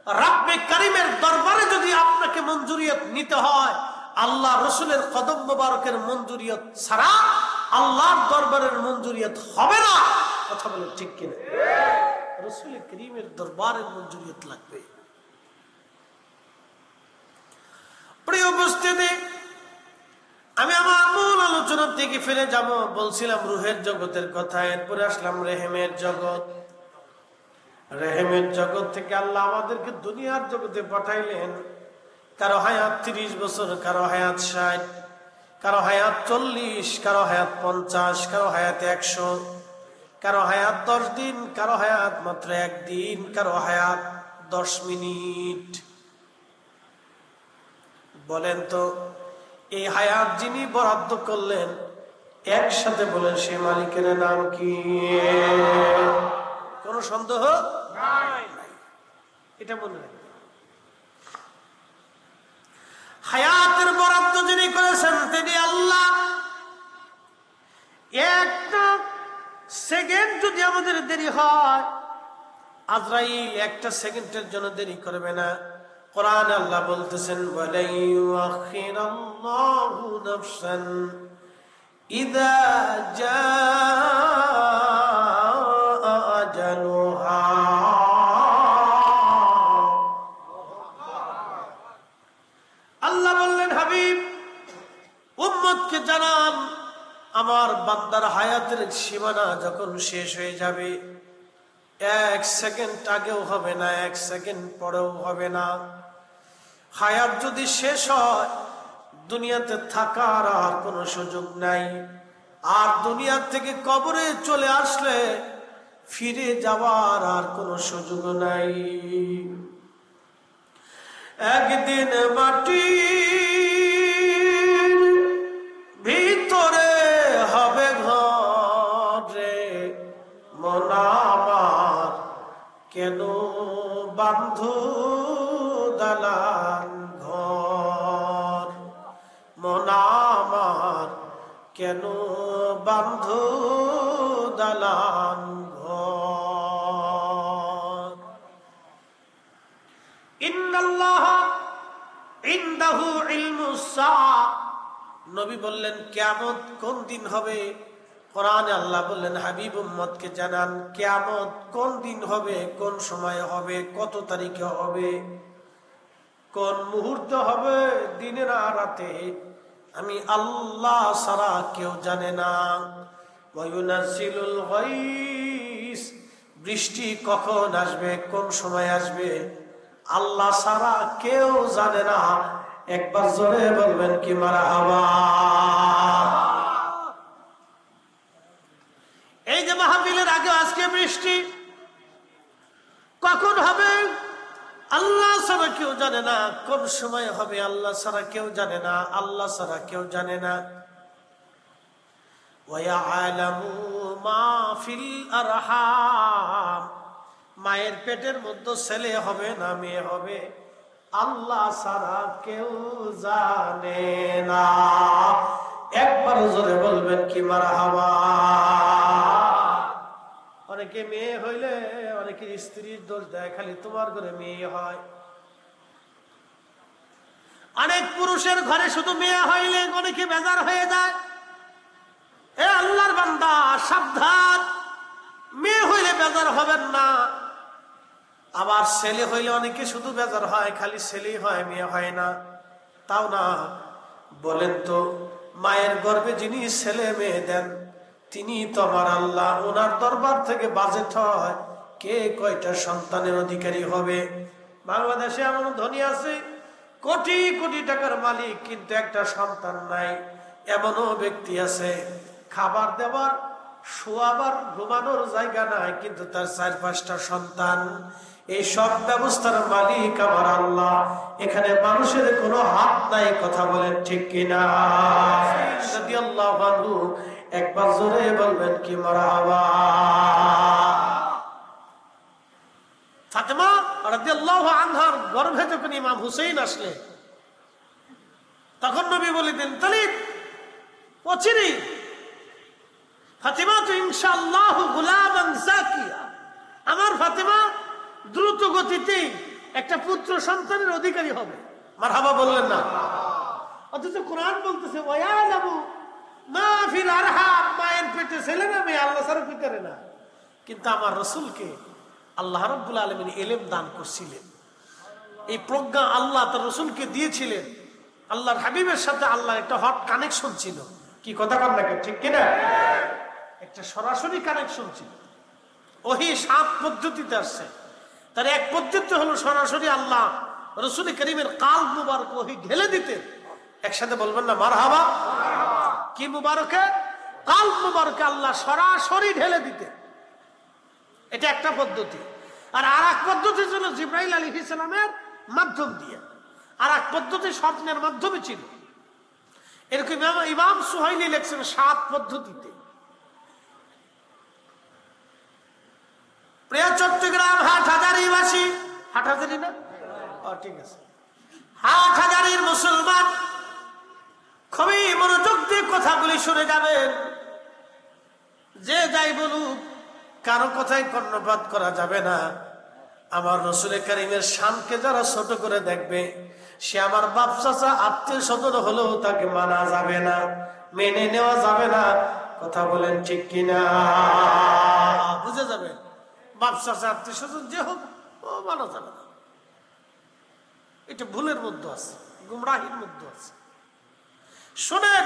রব্বে কারীমের দরবারে যদি আপনাকে মঞ্জুরিয়ত নিতে হয়, আল্লাহ রসুলের কদম মোবারকের মঞ্জুরিয়ত ছাড়া আল্লাহর দরবারের মঞ্জুরিয়ত হবে না। কথা বলে ঠিক কিনা? রসুল কারীমের দরবারের মঞ্জুরিয়ত লাগবে। প্রিয় উপস্থিতি, আমি আমার মূল আলোচনার থেকে ফিরে যাব। বলছিলাম রুহের জগতের কথা, এরপরে আসলাম রেহেমের জগৎ। রেহেমের জগৎ থেকে আল্লাহ আমাদেরকে দুনিয়ার জগতে পাঠাইলেন। কারো হায়াত 30 বছর, কারো হায়াত 60, কারো হায়াত 40, কারো হায়াত 50, কারো হায়াত 100, কারো হায়াত 10 দিন, কারো হায়াত মাত্র 1 দিন, কারো হায়াত 10 মিনিট। বলেন তো, এই হায়াত যিনি বরাদ্দ করলেন, একসাথে বলেন সে মালিকের নাম কি? কোন সন্দেহ নাই, এটা মনে রাখবেন। হায়াতের বরাদ্দ যিনি করেছেন তিনি আল্লাহ। একটা সেকেন্ড যদি আমাদের দেরি হয়, আজরাইল একটা সেকেন্ডের জন্য দেরি করবে না। কোরআন আল্লাহ বলতেছেন, ওয়ালা ইউআখিরাল্লাহু নাফসান ইযা জাআ আজালুহা। আল্লাহ বললেন, হাবিব উম্মতকে জানান, আমার বান্দার হায়াতের সীমানা যখন শেষ হয়ে যাবে, 1 সেকেন্ড আগেও হবে না, 1 সেকেন্ড পরেও হবে না। হায়াত যদি শেষ হয়, দুনিয়াতে থাকার আর কোনো সুযোগ নাই। আর দুনিয়া থেকে কবরে চলে আসলে ফিরে যাওয়ার আর কোনো সুযোগ নাই। একদিন মাটির ভিতরে হবে ঘরে, মন আমার কেন বান্ধু দালান ঘর, মন আমার কেন বান্ধু দালান ঘর। ইন্নাল্লাহ ইনদাহু ইলমুস সাআ। নবী বললেন, কিয়ামত কোন দিন হবে? কোরআনে আল্লাহ বললেন, হাবিব উম্মতকে জানান কিয়ামত কোন দিন হবে, কোন সময় হবে, কত তারিখে হবে, কোন মুহূর্তে হবে, দিনে না রাতে, আমি আল্লাহ ছাড়া কেউ জানে না। ওয়ায়ুনাজ্জিলুল গায়স, বৃষ্টি কখন আসবে, কোন সময় আসবে, আল্লাহ ছাড়া কেউ জানে না। একবার জোরে বলবেন কি মারহাবা। এই যে মাহফিলের আগে আজকে বৃষ্টি কখন হবে আল্লাহ ছাড়া কেউ জানে না, কোন সময় হবে আল্লাহ ছাড়া কেউ জানে না, আল্লাহ ছাড়া কেউ জানে না। ওয়ায়ালামু মা ফিল আরহাম, মায়ের পেটের মধ্যে ছেলে হবে না মেয়ে হবে, আল্লাহ ছাড়া কেউ জানে না। একবার জোরে বলবেন কি মারহাবা। অনেকে মেয়ে হইলে অনেকে স্ত্রীর দোষ দেয়, খালি তোমার ঘরে মেয়ে হয়। অনেক পুরুষের ঘরে শুধু মেয়ে হইলে অনেকে বেজার হয়ে যায়। এ আল্লাহর বান্দা, সাবধান, মেয়ে হইলে বেজার হবেন না। আবার ছেলে হইলে অনেকে শুধু বেজার হয়, খালি ছেলেই হয়, মেয়ে হয় না, তাও না। বলেন তো, মায়ের গর্ভে যিনি ছেলে মেয়ে দেন তিনি তো আমার আল্লাহ। ওনার দরবার থেকে বাজেট হয় কে কয়টা সন্তানের অধিকারী হবে। বাংলাদেশে এমন ধনী আছে, কোটি কোটি টাকার মালিক, কিন্তু একটা সন্তান নাই। এমনও ব্যক্তি আছে, খাবার দেওয়ার, শোয়াবার, ঘুমানোর জায়গা নাই, কিন্তু তার 4-5টা সন্তান। এই সব ব্যবস্থার মালিক আমার আল্লাহ। এখানে মানুষের কোনো হাত নাই, কথা বলেন ঠিক কিনা? রাদিয়াল্লাহু আনহু, একবার জোরে বলবেন কি মারহাবা। ফাতেমা রাদিয়াল্লাহু আনহার গর্ভে যখন ইমাম হুসাইন আসলে, তখন নবী বলেছেন, তালিক ওচিরি ফাতেমা তো ইনশাআল্লাহ গুলামান যাকিয়া, আমার ফাতেমা দ্রুত গতিতে একটা পুত্র সন্তানের অধিকারী হবে। মারহাবা বললেন না? অথচ কোরআন বলতেছে ওয়ায়ালামু মা ফিল আরহাম, মায়ের পেটে ছেলে না মেয়ে আল্লাহ ছাড়া কি করে না। কিন্তু আমার রাসূলকে আল্লাহ রাব্বুল আলামিন ইলম দান করছিলেন, এই প্রজ্ঞা আল্লাহ তার রাসূলকে দিয়েছিলেন। আল্লাহর হাবিবের সাথে আল্লাহর একটা হট কানেকশন ছিল। কি কথা বল না, ঠিক কিনা? একটা সরাসরি কানেকশন ছিল। ওহী 7 পদ্ধতিতে আসছে। তার এক পদ্ধতি হলো সরাসরি আল্লাহ রাসূল করিমের কালব মুবারক ওহী ঢেলে দিতেন। একসাথে বলবেন না মারহাবা? কি মুবারকে? কালব মুবারকে আল্লাহ সরাসরি ঢেলে দিতেন। এটা একটা পদ্ধতি। আর আরেক পদ্ধতি ছিল জিবরাইল আলাইহিস সালামের মাধ্যম দিয়ে। আরেক পদ্ধতি স্বপ্নের মাধ্যমে ছিল। এরকম ইমাম সুহাইলি লিখছেন 7 পদ্ধতিতে। প্রিয় চট্টগ্রাম হাটহাজারীবাসী, হাটহাজারী না? ঠিক আছে। হাটহাজারীর মুসলমান খুবই মনোযোগ দিয়ে কথাগুলি শুনে যাবেন। যে যাই বলুক কারো কথায় কর্ণপাত করা যাবে না। আমার রাসূল কারীমের শানকে যারা ছোট করে দেখবে, সে আমার বাপ চাচা আত্মীয় স্বজন হলেও তাকে মানা যাবে না, মেনে নেওয়া যাবে না। কথা বলেন ঠিক কিনা? বুঝে যাবে, বাপ চাচা আত্মীয় স্বজন যে হোক ও মানা যাবে না। এটা ভুলের মধ্যে আছে, গুমরাহির মধ্যে আছে। শোনেন,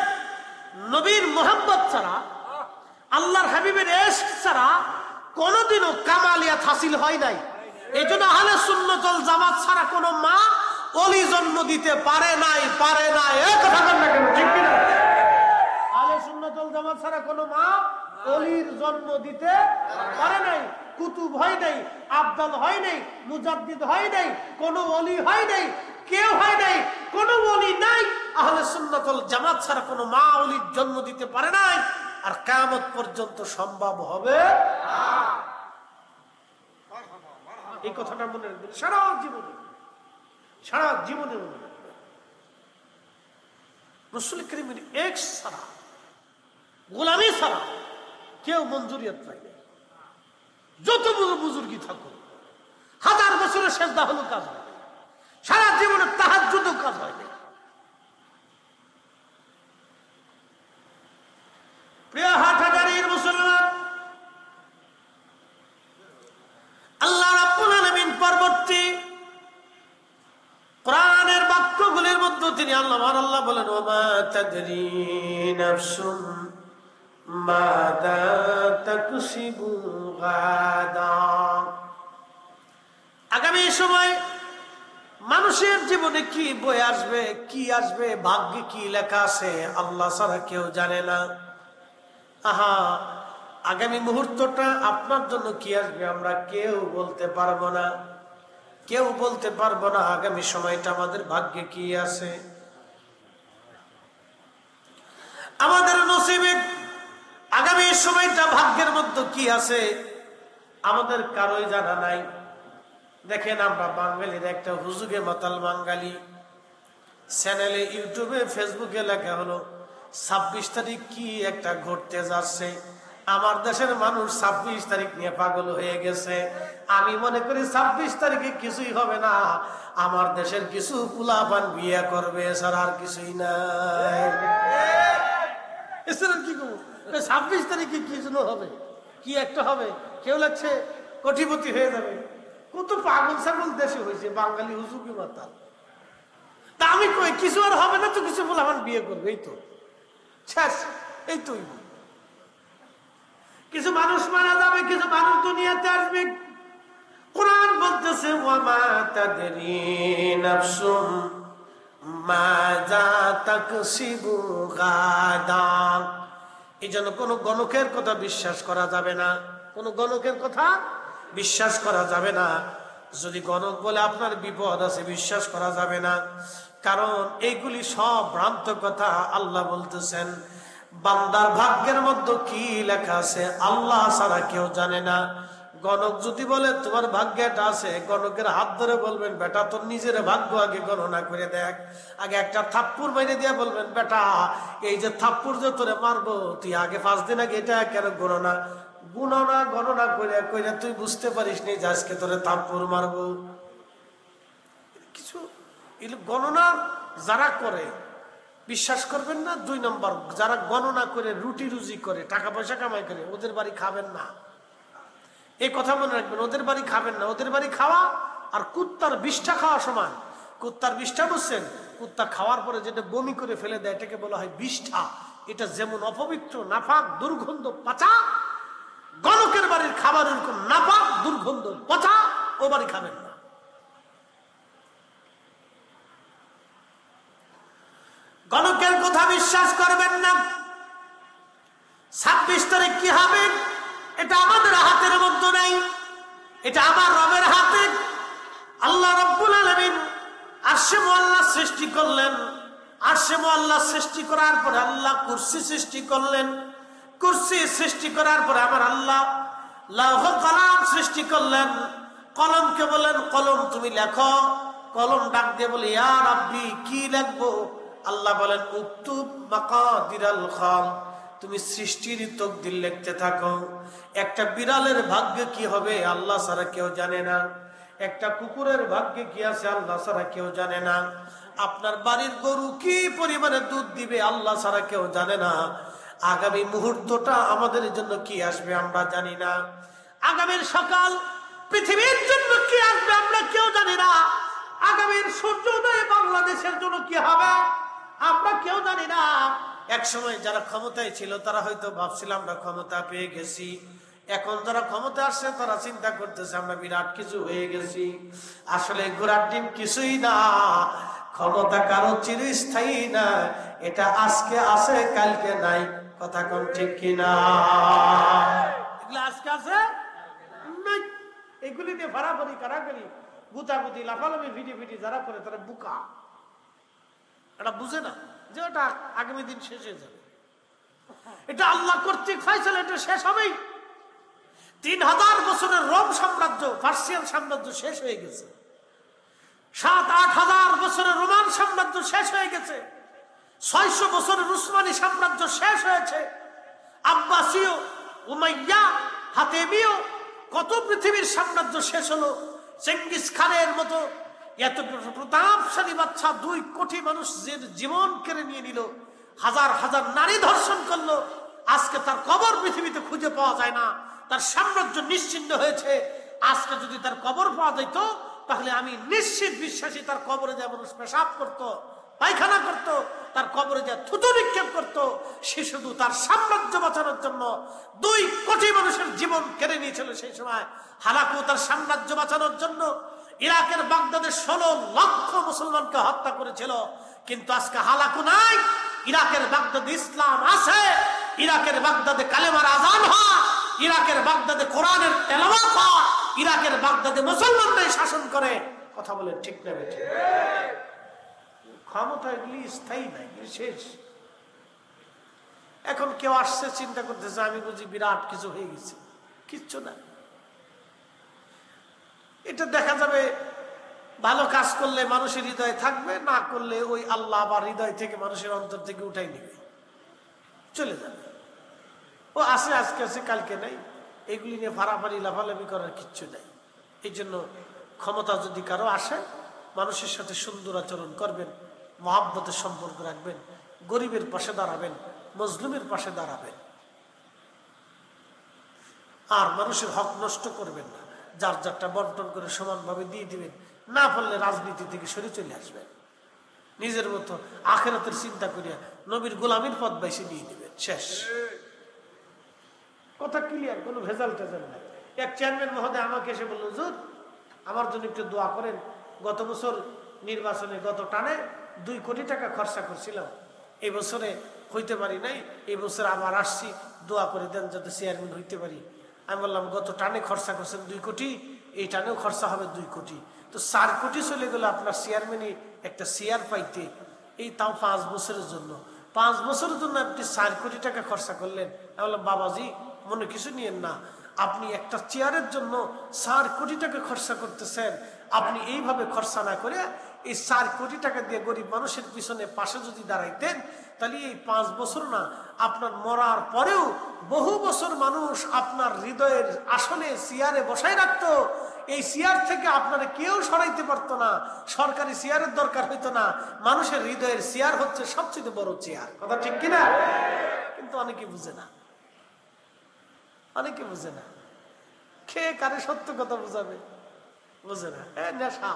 নবীর মোহাম্মদ ছাড়া, আল্লাহর হাবিবের ইশক ছাড়া কোনোদিনও কামালিয়াত হাসিল হয় নাই। এই জন্য আহলে সুন্নাত ওয়াল জামাত ছাড়া কোনো মা ওলি জন্ম দিতে পারে নাই। এই কথা বলেন না কেন, ঠিক কিনা? আহলে সুন্নাত ওয়াল জামাত ছাড়া কোনো মা ওলির জন্ম দিতে পারে নাই। কুতুব হয় নাই, আবদাল হয় নাই, মুজাদ্দিদ হয় নাই, কোনো ওলি হয় নাই, কেউ হয় নাই, কোনো ওলি নাই। আহলে সুন্নাত ওয়াল জামাত ছাড়া কোনো মা ওলির জন্ম দিতে পারে নাই, আর কিয়ামত পর্যন্ত সম্ভব হবে না। এই কথাটা মনে রাখবেন সারা জীবনে, সারা জীবনে মনে রাখবেন। রাসূল কারীমের এক ছাড়া, গোলামি ছাড়া কেউ মঞ্জুরিয়ত পায় না। যত বুজুর্গি থাকুক, 1000 বছরের সেজদা হলো কাজ হয়, সারা জীবনে তাহাজ্জুদও কাজ হয় না। প্রিয় হাটহাজারীর মুসলমান, আল্লাহ রাব্বুল আলামিন পরবর্তী কোরআনের বাক্যগুলির মধ্যে তিনি আল্লাহ বলেন ওয়া তাদরি নাফসুম মাযা তাকসিবু গাদা। আগামী সময় মানুষের জীবনে কি বয়ে আসবে, কি আসবে, ভাগ্যে কি লেখা আছে আল্লাহ ছাড়া কেউ জানে না। আহা, আগামী মুহূর্তটা আপনার জন্য কি আসবে আমরা কেউ বলতে পারবো না। কেউ বলতে পারবো না আগামী সময়টা আমাদের ভাগ্যে কি আছে, আমাদের নসিবে আগামী সময়টা ভাগ্যের মধ্যে কি আছে আমাদের কারোই জানা নাই। দেখেন, আমরা বাঙালির একটা হুজুগে মাতাল বাঙালি চ্যানেলে, ইউটিউবে, ফেসবুকে লেখা হলো 26 তারিখ কি একটা ঘটতে যাচ্ছে। আমার দেশের মানুষ 26 তারিখ নিয়ে পাগল হয়ে গেছে। আমি মনে করি 26 তারিখে কিছুই হবে না, আমার দেশের কিছু পোলাপান বিয়ে করবে, এছাড়া আর কিছুই নাই। এছাড়া কি করবো? 26 তারিখে কি জন্য হবে, কি একটা হবে, কেউ লাগছে কোটিপতি হয়ে যাবে। কত পাগল ছাগল দেশে হয়েছে বাঙালি হুজুকি মাতাল। তা আমি কই কিছু আর হবে না তো, কিছু পোলাপান বিয়ে করবে, এই তো শেষ, এই তো। কিছু মানুষ মারা যাবে, কিছু মানুষ দুনিয়াতে আসবে। কোরআন বলতেছে ওয়া মা তাদরি নাফসুম মাযা তাকসিবু গাদা। এই জন্য কোন গণকের কথা বিশ্বাস করা যাবে না, কোন গণকের কথা বিশ্বাস করা যাবে না। যদি গণক বলে আপনার বিপদ আছে, বিশ্বাস করা যাবে না, কারণ এইগুলি সব ভ্রান্ত কথা। আল্লাহ বলতেছেন বান্দার ভাগ্যের মধ্যে কি লেখা আছে আল্লাহ ছাড়া কেউ জানে না। গণক যদি বলে তোমার ভাগ্যে এটা আছে, গণকের হাত ধরে বলবেন বেটা তোর নিজের ভাগ্য আগে গণনা করে দেখ। আগে একটা থাপ্পড় মেরে দিয়ে বলবেন বেটা এই যে থাপ্পড় যে তোরে মারবো, তুই আগে 5 দিন আগে এটা কেন গণনা করে তুই বুঝতে পারিস নি যে আজকে তোরে থাপ্পড় মারবো। গণনা যারা করে বিশ্বাস করবেন না, 2 নম্বর যারা গণনা করে রুটি রুজি করে টাকা পয়সা কামাই করে ওদের বাড়ি খাবেন না। এই কথা মনে রাখবেন, ওদের বাড়ি খাবেন না। ওদের বাড়ি খাওয়া আর কুত্তার বিষ্ঠা খাওয়া সমান। কুত্তার বিষ্ঠা বুঝছেন? কুত্তা খাওয়ার পরে যেটা বমি করে ফেলে দেয় এটাকে বলা হয় বিষ্ঠা। এটা যেমন অপবিত্র, নাপাক, দুর্গন্ধ, পচা, গণকের বাড়ির খাবার এরকম নাপাক, দুর্গন্ধ, পচা, ও বাড়ি খাবেন না। গণকের কথা বিশ্বাস করবেন না। 26 তারিখ কি হবে এটা আমাদের হাতের মধ্যে নাই, এটা আমার রবের হাতে। আল্লাহ রাব্বুল আলামিন আরশে মুআল্লা সৃষ্টি করলেন। আরশে মুআল্লা সৃষ্টি করার পরে আল্লাহ কুরসি সৃষ্টি করলেন। কুরসি সৃষ্টি করার পরে আমার আল্লাহ লৌহ কলম সৃষ্টি করলেন। কলমকে বলেন কলম তুমি লেখো। কলম ডাক দিয়ে বলে ইয়া রাব্বি কি লিখবো? আল্লাহ বলেন উক্তুব মাকাদিরাল খাল, তুমি সৃষ্টির তকদির লিখতে থাকো। একটা বিড়ালের ভাগ্যে কি হবে আল্লাহ ছাড়া কেউ জানে না। একটা কুকুরের ভাগ্যে কি আছে আল্লাহ ছাড়া কেউ জানে না। আপনার বাড়ির গরু কি পরিমাণে দুধ দিবে আল্লাহ ছাড়া কেউ জানে না। আগামী মুহূর্তটা আমাদের জন্য কি আসবে আমরা জানি না। আগামীর সকাল পৃথিবীর জন্য কি আসবে আমরা কেউ জানি না। আগামীর সূর্যোদয় বাংলাদেশের জন্য কি হবে আমরা কেউ জানি না। এক সময় যারা ক্ষমতায় ছিল তারা হয়তো ভাবছিল আমরা ক্ষমতা পেয়ে গেছি। এখন যারা ক্ষমতা আসছে তারা চিন্তা করতেছে আমরা বিরাট কিছু হয়ে গেছি। আসলে ঘোড়ার ডিম কিছুই না। ক্ষমতা কারো চিরস্থায়ী না। এটা আজকে আছে কালকে নাই। কথা কোন ঠিক কিনা? এগুলো আজকে আছে নাই। এগুলি দিয়ে ফারাফারি কারাকারি গুতাগুতি লাফালাফি ভিডি যারা করে তারা বুকা। এটা বুঝে না যে ওটা আগামী দিন শেষ হয়ে যাবে। এটা আল্লাহ কর্তৃক ফয়সালা, এটা শেষ হবেই। 3000 বছরের রোম সাম্রাজ্য, পার্সিয়ান সাম্রাজ্য শেষ হয়ে গেছে। 7-8 হাজার বছরের রোমান সাম্রাজ্য শেষ হয়ে গেছে। 600 বছরের উসমানী সাম্রাজ্য শেষ হয়েছে। আব্বাসীয়, উমাইয়া, হাতেমীয়, কত পৃথিবীর সাম্রাজ্য শেষ হলো। চেঙ্গিস খানের মতো এত প্রতাপশালী বাচ্চা 2 কোটি মানুষের জীবন কেড়ে নিয়ে নিল। হাজার হাজার নারী ধর্ষণ করলো। আজকে তার কবর পৃথিবীতে খুঁজে পাওয়া যায় না। তার সাম্রাজ্য নিশ্চিহ্ন হয়েছে। আজকে যদি তার কবর পাওয়া যেত তাহলে আমি নিশ্চিত বিশ্বাসী তার কবরে যা মানুষ পেশাব করত, পায়খানা করত, তার কবরে যা থুতু নিক্ষেপ করত, সে শুধু তার সাম্রাজ্য বাঁচানোর জন্য 2 কোটি মানুষের জীবন কেড়ে নিয়েছিল। সেই সময় হালাকু তার সাম্রাজ্য বাঁচানোর জন্য ইরাকের বাগদাদে 16 লক্ষ মুসলমানকে হত্যা করেছিল। কিন্তু আজকে হালাকু নাই। ইরাকের বাগদাদে ইসলাম আছে। ইরাকের বাগদাদে কালেমার আযান হয়। ইরাকের বাগদাদে কোরআনের তেলাওয়াত হয়। ইরাকের বাগদাদে মুসলমানরাই শাসন করে। কথা বলে ঠিক না বেঠিক? ক্ষমতা এগুলি স্থায়ী নাই, শেষ। এখন কেউ আসছে চিন্তা করতেছে আমি বুঝি বিরাট কিছু হয়ে গেছে। কিচ্ছু না। এটা দেখা যাবে ভালো কাজ করলে মানুষের হৃদয়ে থাকবে, না করলে ওই আল্লাহ আবার হৃদয় থেকে মানুষের অন্তর থেকে উঠাই নিবে, চলে যাবে। ও আসে আজকে আছে কালকে নাই। এগুলি নিয়ে ফারাফারি লাফালাফি করার কিচ্ছু নাই। এই জন্য ক্ষমতা যদি কারো আসে মানুষের সাথে সুন্দর আচরণ করবেন, মহাব্বতের সম্পর্ক রাখবেন, গরিবের পাশে দাঁড়াবেন, মজলুমের পাশে দাঁড়াবেন, আর মানুষের হক নষ্ট করবেন না। যার যারটা বন্টন করে সমানভাবে দিয়ে দিবেন। না পারলে রাজনীতি থেকে সরে চলে আসবেন। নিজের মতো আখিরাতের চিন্তা করিয়া নবীর গোলামীর পথ বাইছে দিয়ে দিবেন। শেষ কথা, ক্লিয়ার, কোনো ভেজাল টেজাল নাই। এক চেয়ারম্যান মহোদয় আমাকে এসে বলল হুজুর আমার জন্য একটু দোয়া করেন। গত বছর নির্বাচনে গত টানে 2 কোটি টাকা খরচা করছিলাম, এই বছরে হইতে পারি নাই। এই বছর আবার আসছি, দোয়া করে দেন যাতে চেয়ারম্যান হইতে পারি। আমি বললাম গত টানে খরচা করছেন 2 কোটি, এই টানেও খরচা হবে 2 কোটি, তো 4 কোটি চলে গেল আপনার চেয়ারম্যানই একটা চেয়ার পাইতে। এই তাও 5 বছরের জন্য। 5 বছরের জন্য আপনি 4 কোটি টাকা খরচা করলেন। আমি বললাম বাবাজি মনে কিছু নিয়েন না, আপনি একটা চেয়ারের জন্য 4 কোটি টাকা খরচা করতেছেন। আপনি এইভাবে খরচা না করে এই 4 কোটি টাকা দিয়ে গরিব মানুষের পিছনে পাশে যদি দাঁড়াইতেন তাহলে এই 5 বছর না, আপনার মরার পরেও বহু বছর মানুষ আপনার হৃদয়ের আসনে চেয়ারে বসায় রাখতো। এই চেয়ার থেকে আপনারা কেউ সরাইতে পারতো না, সরকারি চেয়ারের দরকার হইতো না। মানুষের হৃদয়ের চেয়ার হচ্ছে সবচেয়ে বড় চেয়ার, কথা ঠিক কিনা? কিন্তু অনেকে বুঝে না, অনেকে বুঝে না। খেয়ে কারে সত্য কথা বুঝাবে? বুঝে না, নেশা।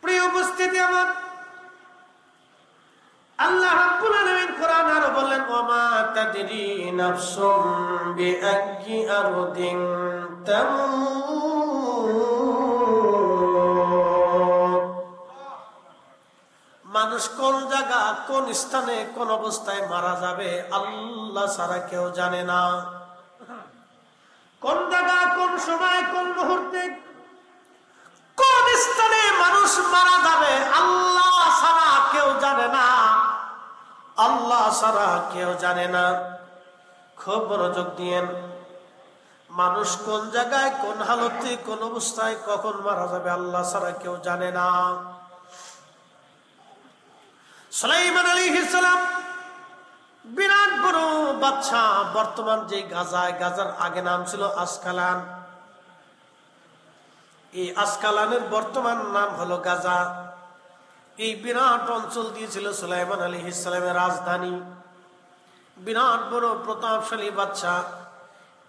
প্রিয় উপস্থিতি আমার, আল্লাহ রাব্বুল আলামিন কোরআন আর বলেন, ওয়ামা তাদরি নাফসুম বিআইয়ি আরদিন তামুত। মানুষ কোন জায়গা, কোন স্থানে, কোন অবস্থায় মারা যাবে আল্লাহ ছাড়া কেউ জানে না। কোন জায়গা, কোন সময়, কোন মুহূর্তে, কোন স্থানে মানুষ মারা যাবে আল্লাহ ছাড়া কেউ জানে না। আল্লাহ ছাড়া কেউ জানে না। খুব মনোযোগ দিয়েন। মানুষ কোন জায়গায়, কোন হালতে, কোন অবস্থায়, কখন মারা যাবে আল্লাহ ছাড়া কেউ জানে না। সুলাইমান আলাইহিস সালাম বিরাট বড় বাদশা। বর্তমান যে গাজায়, গাজার আগে নাম ছিল আসকালান। এই আসকালানের বর্তমান নাম হলো গাজা। এই বিরাট অঞ্চল দিয়েছিল সুলাইমান আলাইহিস সালামের রাজধানী। বিরাট বড় প্রতাপশালী বাদশা।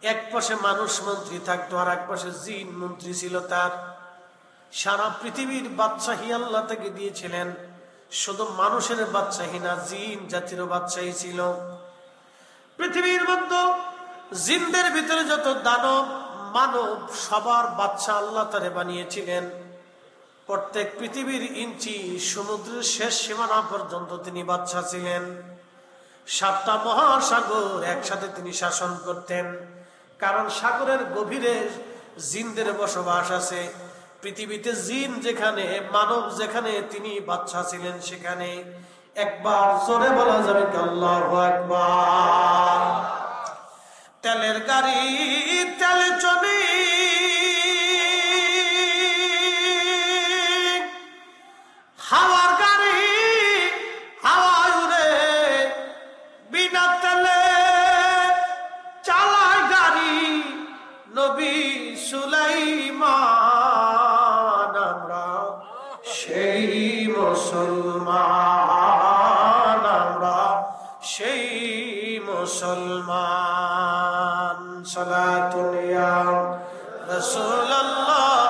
এক পাশে মানুষ মন্ত্রী থাকতো, আর এক পাশে জিন মন্ত্রী ছিল তার। সারা পৃথিবীর বাদশাহী আল্লাহ তাকে দিয়েছিলেন। শুধু মানুষের বাদশাহী না, জিন জাতির বাদশাহী ছিল। পৃথিবীর মধ্যে জিনদের ভিতরে যত দানব মানব, সবার বাদশা আল্লাহ তারে বানিয়েছিলেন। প্রত্যেক পৃথিবীর ইঞ্চি, সমুদ্রের শেষ সীমানা পর্যন্ত তিনি বাদশা ছিলেন। 7টা মহাসাগর একসাথে তিনি শাসন করতেন, কারণ সাগরের গভীরে জিনদের বসবাস আছে। পৃথিবীতে জিন যেখানে, মানব যেখানে, তিনি বাদশা ছিলেন সেখানে। একবার জোরে বলা যাবে কি আল্লাহু আকবার? তেলের গাড়ি তেলে চলে, হাওয়ার গাড়ি হাওয়ায় উড়ে, বিনা তেলে চালায় গাড়ি নবী সুলাইমান। আমরা সেই মুসলমান, আমরা সেই মুসলমান। সালাতুন ইয়া রাসূলুল্লাহ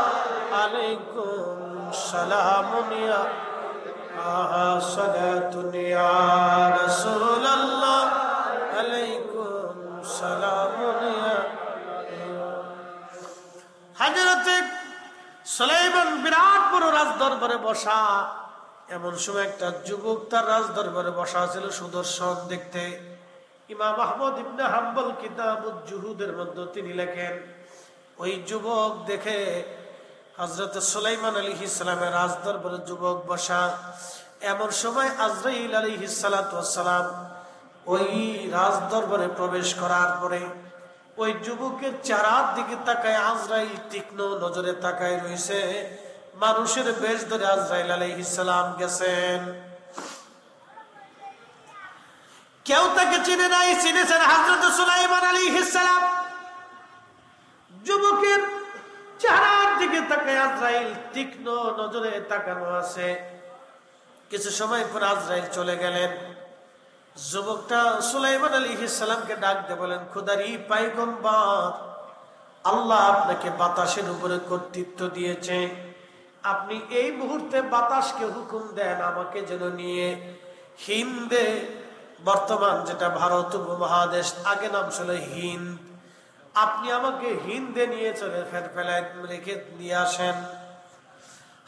আলাইকুম সালামুন ইয়া সালাতুন ইয়া রাসূলুল্লাহ আলাইকুম সালামুন ইয়া। হযরত সুলাইমান বিরাট বড় রাজ দরবারে বসা। এমন সময় একটা যুবক তার রাজ দরবারে বসা ছিল, সুদর্শন দেখতে। ইমাম আহমদ ইবনে হাম্বল কিতাবুজ জুহুদের মধ্যে তিনি লেখেন, ওই যুবক দেখে হযরত সুলাইমান আলাইহিস সালামের রাজ দরবারে যুবক বসা। এমন সময় আজরাইল আলাইহিস সালাতু ওয়াস সালাম ওই রাজ দরবারে প্রবেশ করার পরে ওই যুবকের চেহারার দিকে তাকায় আজরাইল তীক্ষ্ণ নজরে তাকায় রয়েছে। মানুষের বেশ ধরে আজরাইল আলাইহিস সালাম গেছেন। কেউ তাকে চিনে নাই, চিনেছেন হযরত সুলাইমান আলাইহিস সালাম। যুবকের চেহারার দিকে তাকায় আজরাইল তীক্ষ্ণ নজরে তাকানো আছে। কিছু সময় পর আজরাইল চলে গেলেন। যুবকটা সুলাইমান আলাইহিস সালামকে ডাক দিয়ে বলেন, খোদারি পয়গম্বর, আল্লাহ আপনাকে বাতাসের উপরে কর্তৃত্ব দিয়েছে। আপনি এই মুহূর্তে বাতাসকে হুকুম দেন আমাকে যেন নিয়ে হিন্দে, বর্তমান যেটা ভারত উপমহাদেশ, আগে নাম ছিল হিন্দ, আপনি আমাকে হিন্দে নিয়ে চলে ফেলায় রেখে দিয়ে আসেন।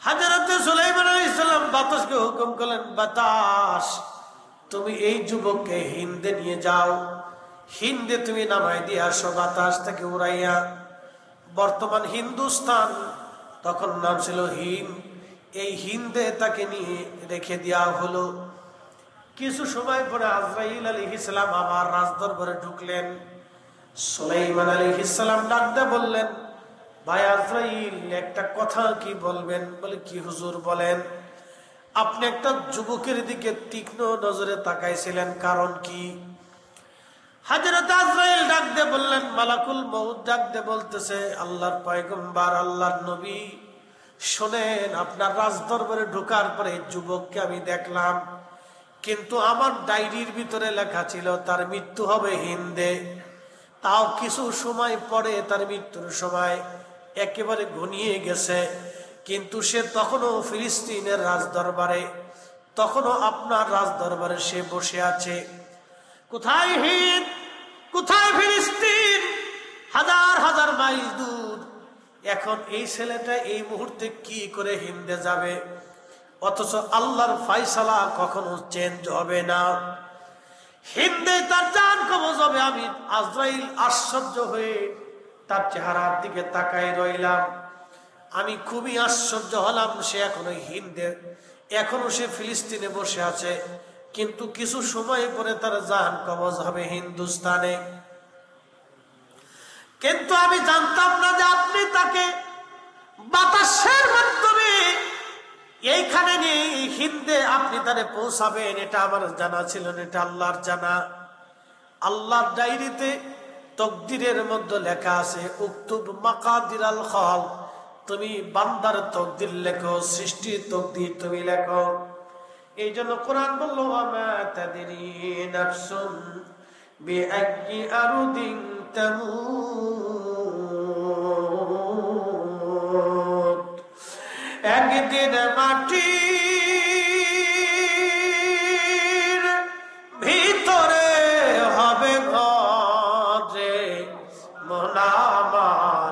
হযরত সুলাইমান আলাইহিস সালাম বাতাসকে হুকুম করলেন, বাতাস তুমি এই যুবককে হিন্দে নিয়ে যাও, হিন্দে তুমি নামাই দিয়ে আসো বাতাস থেকে উড়াইয়া। বর্তমান হিন্দুস্তান, তখন নাম ছিল হিন্দ, এই হিন্দে তাকে নিয়ে রেখে দেওয়া হলো। কিছু সময় পরে আজরাইল আলাইহিস সালাম আবার রাজদরবারে ঢুকলেন। সুলাইমান আলাইহিস সালাম ডাক দিয়ে বললেন, ভাই আজরাইল, একটা কথা কি বলবেন? বলে, কি হুজুর বলেন। আপনি একটা যুবকের দিকে তীক্ষ্ণ নজরে তাকাইছিলেন, কারণ কি? হযরত আজরাইল ডাক দিয়ে বললেন, মালাকুল মউত ডাক দিয়ে বলতেছে, আল্লাহর পয়গম্বর, আল্লাহর নবী, শোনেন, আপনার রাজদরবারে ঢোকার পরে যুবককে আমি দেখলাম, কিন্তু আমার ডায়েরির ভিতরে লেখা ছিল তার মৃত্যু হবে হিন্দে। তাও কিছু সময় পরে তার মৃত্যুর সময় একেবারে ঘনিয়ে গেছে, কিন্তু সে তখনও ফিলিস্তিনের রাজদরবারে, তখনও আপনার রাজদরবারে সে বসে আছে। কোথায় হিন্দ, কোথায় ফিলিস্তিন? হাজার হাজার মাইল দূর। এখন এই ছেলেটা এই মুহূর্তে কি করে হিন্দে যাবে? অথচ আল্লাহর ফয়সালা কখনো চেঞ্জ হবে না, হিন্দে তার জান কবজ হবে। আমি আজরাইল আশ্চর্য হয়ে তার চেহারার দিকে তাকাই রইলাম। আমি খুবই আশ্চর্য হলাম, সে এখনো হিন্দে, এখনো সে ফিলিস্তিনে বসে আছে, কিন্তু কিছু সময় পরে তার জান কবজ হবে হিন্দুস্তানে। কিন্তু আমি জানতাম না যে আপনি তাকে বাতাসের মাধ্যমে এইখানে নিয়ে হিন্দে আপনি তারে পৌঁছাবেন, এটা আমার জানা ছিল না, এটা আল্লাহর জানা। আল্লাহর ডায়েরিতে তকদিরের মধ্যে লেখা আছে, উক্তুব মাকাদিরাল খালক, তুমি বান্দার তকদির লেখো, সৃষ্টির তকদির তুমি লেখো। এই জন্য কোরআন বলল, ওয়ামা তাদরি নাফসুন বিআইয়ি আরদিন তামুত, একদিন মাটির ভিতরে হবে ঘরে, মন আমার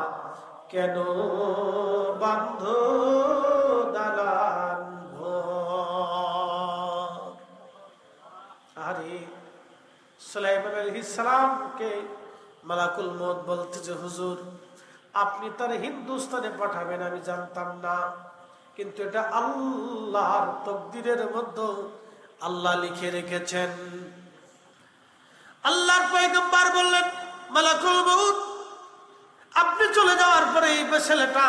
কেন বান্ধ দালান ঘর। আরে সুলাইমান আলাইহিস সালামকে মালাকুল মউত বলতেছে, হুজুর আপনি তার হিন্দুস্তানে পাঠাবেন আমি জানতাম না, কিন্তু এটা আল্লাহর তকদিরের মধ্যে আল্লাহ লিখে রেখেছেন। আল্লাহর পয়গম্বর বললেন, মালাকুল মউত আপনি চলে যাওয়ার পরে এই ছেলেটা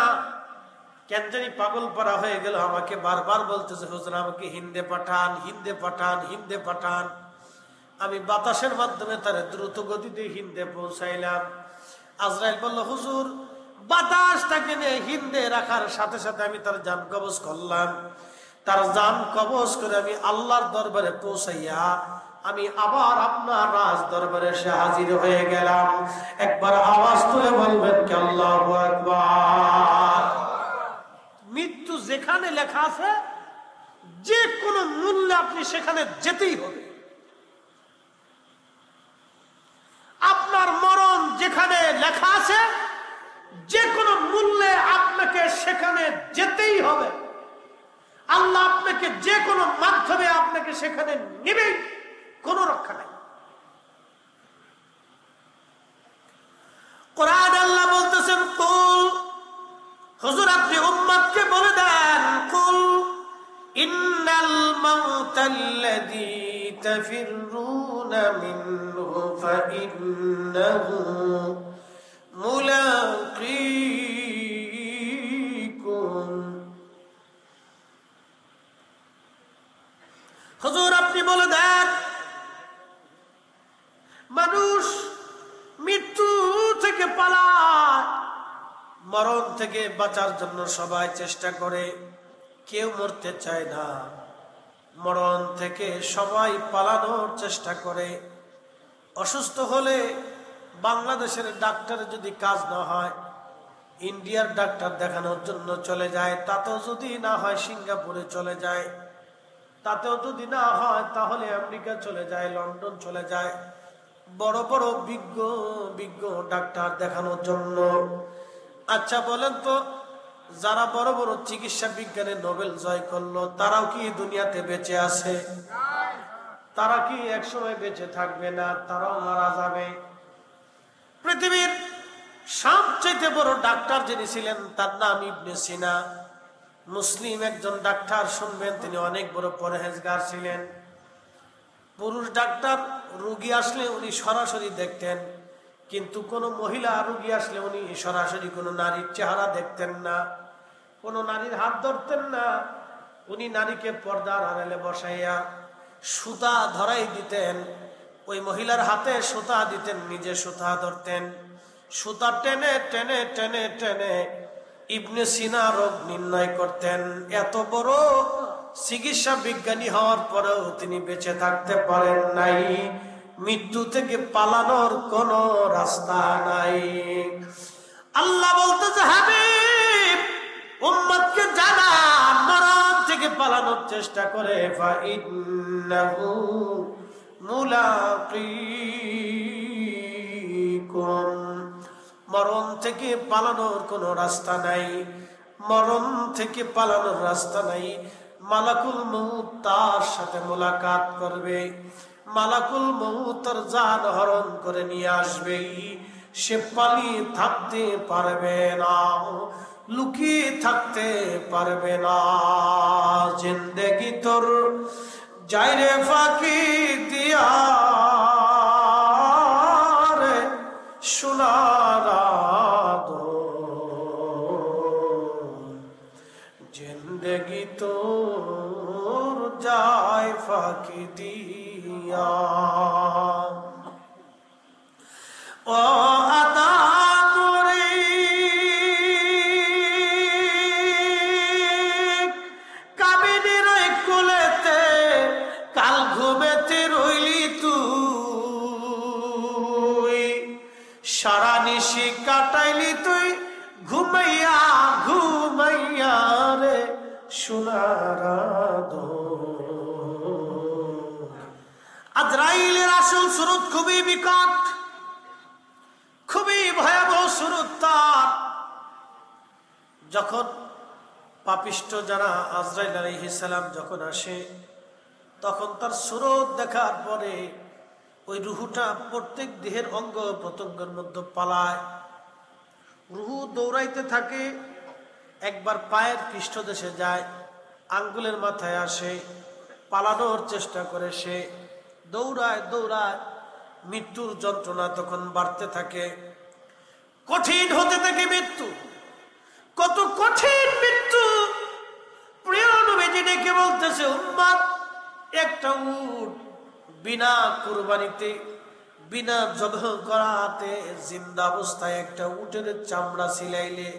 কেন জানি পাগল পারা হয়ে গেল, আমাকে বারবার বলতেছে, হুজুর আমাকে হিন্দে পাঠান, হিন্দে পাঠান, হিন্দে পাঠান। আমি বাতাসের মাধ্যমে তার দ্রুত গতিতে হিন্দে পৌঁছাইলাম। আজরাইল বলল, হুজুর বাতাসটাকে নিয়ে হিন্দে রাখার সাথে সাথে আমি তার জান কবজ করলাম। তার জান কবজ করে আমি আল্লাহর দরবারে পৌঁছাইয়া আমি আবার আপনার রাজ দরবারে এসে হাজির হয়ে গেলাম। একবার আওয়াজ তুলে বলবেন কি আল্লাহু আকবার। মৃত্যু যেখানে লেখা আছে, যে কোনো মূল্যে আপনি সেখানে যেতেই হবে। আপনার মরণ যেখানে লেখা আছে, যে কোনো মূল্যে আপনাকে সেখানে যেতেই হবে। আল্লাহ আপনাকে যে কোনো মাধ্যমে আপনাকে সেখানে নেবেই, কোনো রক্ষা নাই। কোরআন আল্লাহ বলতেছেন, কুল, হুজুর আপনি উম্মতকে বলে দেন, কুল ইন্নাল মাউতাল্লাযী তাফিররুনা মিনহু ফাইন্নাহু মুলাকীকুম। হুজুর আপনি বলে দেন, মানুষ মৃত্যু থেকে পালায়, মরণ থেকে বাঁচার জন্য সবাই চেষ্টা করে, কেউ মরতে চায় না। মরণ থেকে সবাই পালানোর চেষ্টা করে। অসুস্থ হলে বাংলাদেশের ডাক্তারের যদি কাজ না হয়, ইন্ডিয়ার ডাক্তার দেখানোর জন্য চলে যায়। তাতেও যদি না হয় সিঙ্গাপুরে চলে যায়। তাতেও যদি না হয় তাহলে আমেরিকা চলে যায়, লন্ডন চলে যায়, বড় বড় বিজ্ঞ বিজ্ঞ ডাক্তার দেখানোর জন্য। আচ্ছা বলেন তো, যারা বড় বড় চিকিৎসা বিজ্ঞানে নোবেল জয় করলো, তারাও কি দুনিয়াতে বেঁচে আছে? তারা কি একসময় বেঁচে থাকবে না? তারাও মারা যাবে। পৃথিবীর সবচেয়ে বড় ডাক্তার যিনি ছিলেন তার নাম ইবনে সিনা। মুসলিম একজন ডাক্তার, শুনবেন তিনি অনেক বড় পরহেজগার ছিলেন। পুরুষ ডাক্তার রোগী আসলে উনি সরাসরি দেখতেন, কিন্তু কোনো মহিলা রোগী আসলে উনি সরাসরি কোনো নারীর চেহারা দেখতেন না, কোনো নারীর হাত ধরতেন না, উনি নারীকে পর্দার আড়ালে বসাইয়া সুতা ধরাই দিতেন। ওই মহিলার হাতে সুতা দিতেন, নিজে সুতা ধরতেন। সুতা টেনে টেনে টেনে টেনে ইবনে সিনা রোগ নির্ণয় করতেন। এত বড় চিকিৎসা বিজ্ঞানী হওয়ার পরেও তিনি বেঁচে থাকতে পারেন নাই। মৃত্যু থেকে পালানোর কোন রাস্তা নাই। আল্লাহ বলতেছে, হাবিব উম্মতকে জানা, মরণ থেকে পালানোর চেষ্টা করে, ফাইন্নাহু মুলাকিকুম, মরণ থেকে পালানোর কোনো রাস্তা নাই। মরণ থেকে পালানোর রাস্তা নাই। মালাকুল মউত তার সাথে মোলাকাত করবে। মালাকুল মউত তার জান হরণ করে নিয়ে আসবে। সে পালিয়ে থাকতে পারবে না, লুকিয়ে থাকতে পারবে না। জিন্দেগি তোর যাইরে ফাঁকি দিয়া রে সোনারা দো, জিন্দেগি তোর যায় ফাঁকি দিয়া। ও আদামরে কামিনীর কোলেতে কাল ঘুমেতে রইলি তুই, সারা নিশি কাটাইলি তুই ঘুমাইয়া ঘুমাইয়া রে সোনারা দো। আজরাইলের আসল সুরত খুবই বিকট, খুবই ভয়াবহ সুরত তার। যখন পাপিষ্ট যারা আজরাইল আলাইহিস সালাম যখন আসে, তখন তার সুরত দেখার পরে ওই রুহুটা প্রত্যেক দেহের অঙ্গ প্রত্যঙ্গের মধ্যে পালায়। রুহু দৌড়াইতে থাকে, একবার পায়ের পৃষ্ঠদেশে যায়, আঙ্গুলের মাথায় আসে, পালানোর চেষ্টা করে, সে দৌড়ায় দৌড়ায়। মৃত্যুর যন্ত্রণা তখন বাড়তে থাকে, কঠিন হতে থাকে মৃত্যু। কত কঠিন মৃত্যু! প্রিয় নবীজি ডেকে বলতেছে, উম্মত, একটা উট বিনা কুরবানিতে, বিনা জবাহ করাতে, জিন্দা অবস্থায় একটা উটের চামড়া ছিলাইলে,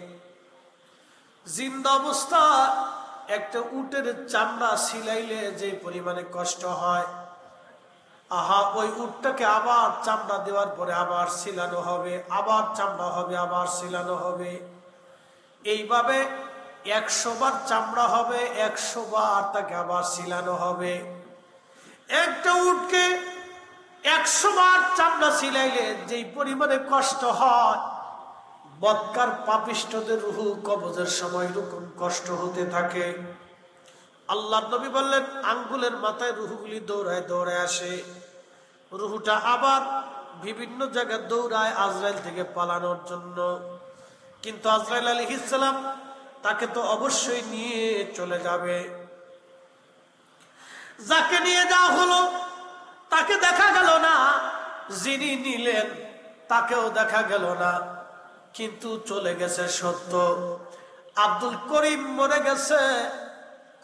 জিন্দা অবস্থা একটা উটের চামড়া ছিলাইলে যে পরিমাণে কষ্ট হয়, আহা, ওই উটটাকে আবার চামড়া দেওয়ার পরে আবার ছিলানো হবে, আবার চামড়া হবে, আবার ছিলানো হবে। এইভাবে 100 বার চামড়া হবে, 100 বার তাকে আবার ছিলানো হবে। একটা উটকে 100 বার চামড়া ছিলাইলে যেই পরিমাণে কষ্ট হয়, বদকার পাপিষ্ঠদের রুহু কবজের সময় এরকম কষ্ট হতে থাকে। আল্লাহ নবী বললেন, আঙ্গুলের মাথায় রুহুগুলি দৌড়ায় দৌড়ায় আসে। রুহুটা আবার বিভিন্ন জায়গায় দৌড়ায় আজরাইল থেকে পালানোর জন্য। কিন্তু আজরাইল আলাইহিস সালাম তাকে তো অবশ্যই নিয়ে চলে যাবে। যাকে নিয়ে যাওয়া হলো তাকে দেখা গেল না, যিনি নিলেন তাকেও দেখা গেল না। কিন্তু চলে গেছে সত্য, আব্দুল করিম মরে গেছে।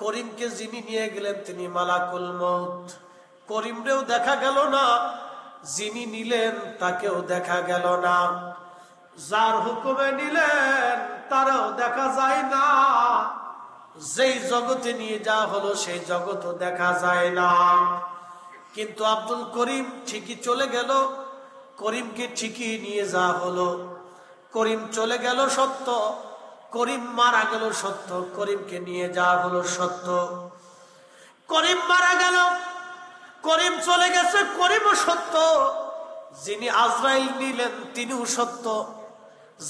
করিমকে যিনি নিয়ে গেলেন তিনি মালাকুল মউত। করিমরেও দেখা গেল না, যিনি নিলেন তাকেও দেখা গেল না। যার হুকুমে নিলেন তারও দেখা যায় না। যেই জগতে নিয়ে যাওয়া হলো সেই জগতও দেখা যায় না। কিন্তু আব্দুল করিম ঠিকই চলে গেল, করিমকে ঠিকই নিয়ে যাওয়া হলো। করিম চলে গেল সত্য, করিম মারা গেল সত্য, করিমকে নিয়ে যাওয়া হলো সত্য। করিম মারা গেল, করিম চলে গেছে, করিমও সত্য। যিনি আজরাইল নিলেন তিনিও সত্য,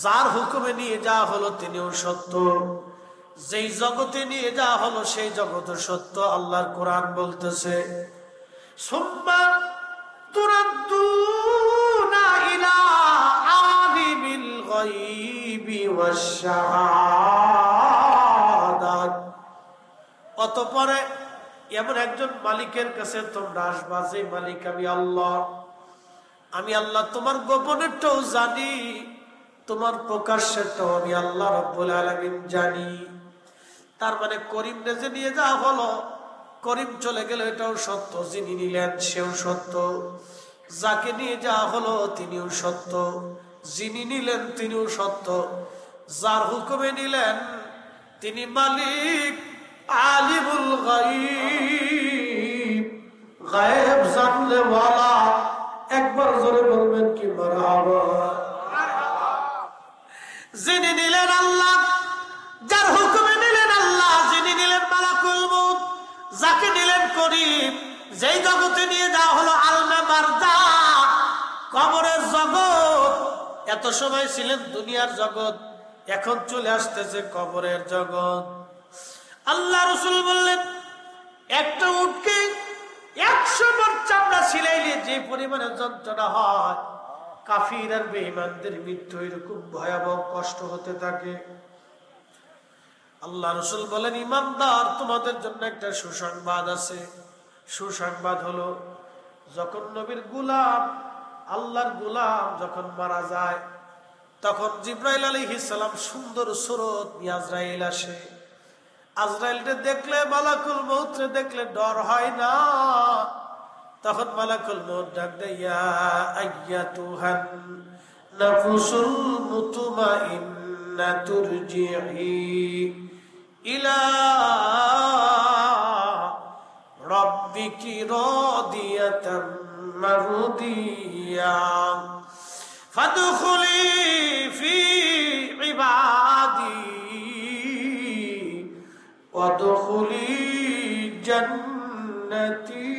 যার হুকুমে নিয়ে যাওয়া হলো তিনিও সত্য, যেই জগতে নিয়ে যাওয়া হলো সেই জগৎ সত্য। আল্লাহর কোরআন বলতেছে, সুম্মা তুরাদ্দুনা ইলা আলিমিল গায়বি ওয়াশ শাহাদাত, অতঃপরে এমন একজন মালিকের কাছে তোমরা আসবা, যে মালিক আমি আল্লাহ। আমি আল্লাহ তোমার গোপনেরটাও জানি, তোমার প্রকাশ্যেরটাও আমি আল্লাহ রাব্বুল আলামিন জানি। তার মানে করিম যে নিয়ে যাওয়া হলো, করিম চলে গেল এটাও সত্য, যিনি নিলেন সেও সত্য, যাকে নিয়ে যাওয়া হলো তিনিও সত্য, যিনি নিলেন তিনিও সত্য, যার হুকুমে নিলেন তিনি মালিক আলিমুল গায়ব, গায়েব জানলে ওয়ালা। একবার জোরে বলবেন কি মারহাবা। যিনি নিলেন আল্লাহ, যার হুকুমে নিলেন আল্লাহ, যিনি নিলেন মালাকুল মউত, যাকে নিলেন করিম, যেই জগতে নিয়ে যাওয়া হলো আলমে বারজাখ, কবরের জগৎ। এত সময় ছিলেন দুনিয়ার জগৎ, এখন চলে আসতেছে কবরের জগৎ। আল্লাহ রাসূল বললেন একটা উটকে 100 বার চামড়া ছিলাইলে যে পরিমাণে যন্ত্রণা হয়, কাফির আর বেঈমানদের মৃত্যু এরকম ভয়াবহ কষ্ট হতে থাকে। আল্লাহ রাসূল বলেন ইমানদার, তোমাদের জন্য একটা সুসংবাদ আছে। সুসংবাদ হলো যখন নবীর গোলাম, আল্লাহর গোলাম যখন মারা যায়, তখন জিবরাইল আলাইহিস সালাম সুন্দর সুরত নিয়ে আজরাইল আসে। আজরাইলকে দেখলে, মালাকুল মউতকে দেখলে ডর হয় না। তখন মালাকুল মউত ডাক দেয়, ইয়া আইয়াতুহান নাফসুল মুতমাইন্না তুরজিই ইলা রাব্বিকি রাদিয়াতাম মারদিয়া ফাদখুলি ফি ইবাদি ওয়াদখুলি জান্নাতি।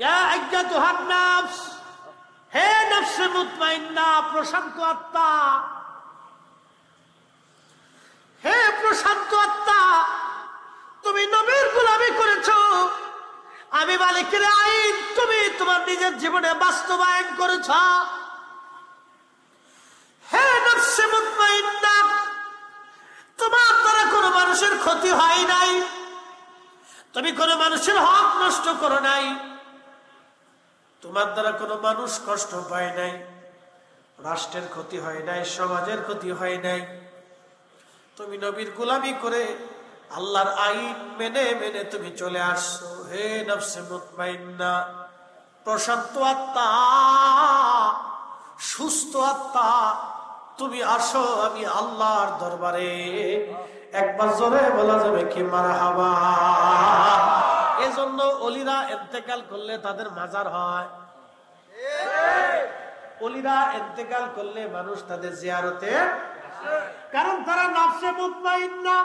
ইয়া আইয়াতুহান নাফস, হে নফসে মুতমাইন্না, প্রশান্ত আত্মা, হে প্রশান্ত আত্মা, তুমি নবীর গোলামি করেছো, আমি মালিকের আইন তুমি তোমার নিজের জীবনে বাস্তবায়ন করেছ। হে নফসে মুতমাইন্না, তোমার দ্বারা কোনো মানুষের ক্ষতি হয় নাই, তুমি কোনো মানুষের হক নষ্ট করো নাই, তোমার দ্বারা কোনো মানুষ কষ্ট পায় নাই, রাষ্ট্রের ক্ষতি হয় নাই, সমাজের ক্ষতি হয় নাই। তুমি নবীর গোলামি করে আল্লাহর আইন মেনে মেনে তুমি চলে আসছো। হে নফসে মুতমাইন্না, প্রশান্ত আত্মা, সুস্থ আত্মা, তুমি আসো আমি আল্লাহর দরবারে। একবার জোরে বলা যাবে কি মারহাবা। এজন্য ওলিরা ইন্তেকাল করলে তাদের মাজার হয়। ওলিরা ইন্তেকাল করলে মানুষ তাদের জিয়ারতে, কারণ তারা নফসে মুতমাইন্না।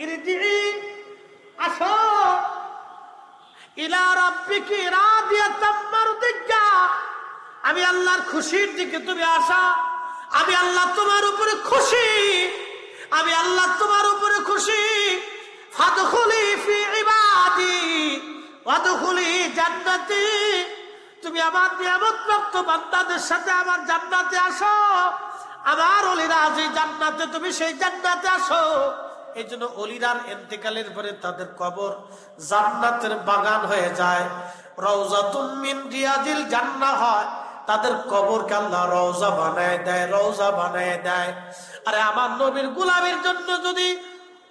ইরজিই, আসো, ইলা রাব্বিকি রাদিয়াতাম মারদিয়া, আমি আল্লাহর খুশির দিকে তুমি আসা। আমি আল্লাহ তোমার উপরে খুশি, আমি আল্লাহ তোমার উপরে খুশি। ফাদখুলি ফি ইবাদি ওয়াদখুলি জান্নাতি, তুমি আমার নিয়ামতপ্রাপ্ত বান্দাদের সাথে আমার জান্নাতে আসো। আমার ওলিরা যে জান্নাতে, তুমি সেই জান্নাতে আসো। এই জন্য ওলিরার ইন্তেকালের পরে তাদের কবর জান্নাতের বাগান হয়ে যায়, রওজাতুম মিন রিয়াজিল জান্নাহ হয়। তাদের কবরকে আল্লাহ রওজা বানায় দেয়, রওজা বানায় দেয়। আরে আমার নবীর গোলামের জন্য যদি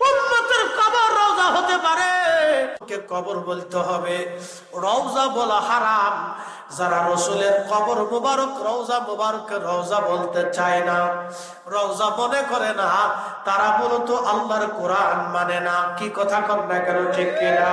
উম্মতের কবর রওজা হতে পারে, কে কবর বলতে হবে, রওজা বলা হারাম। যারা রাসূলের কবর মুবারক রওজা মুবারক রওজা বলতে চায় না, রওজা মনে করে না, তারা মূলত আল্লাহর কোরআন মানে না। কি কথা কন না কেন, ঠিক কিনা?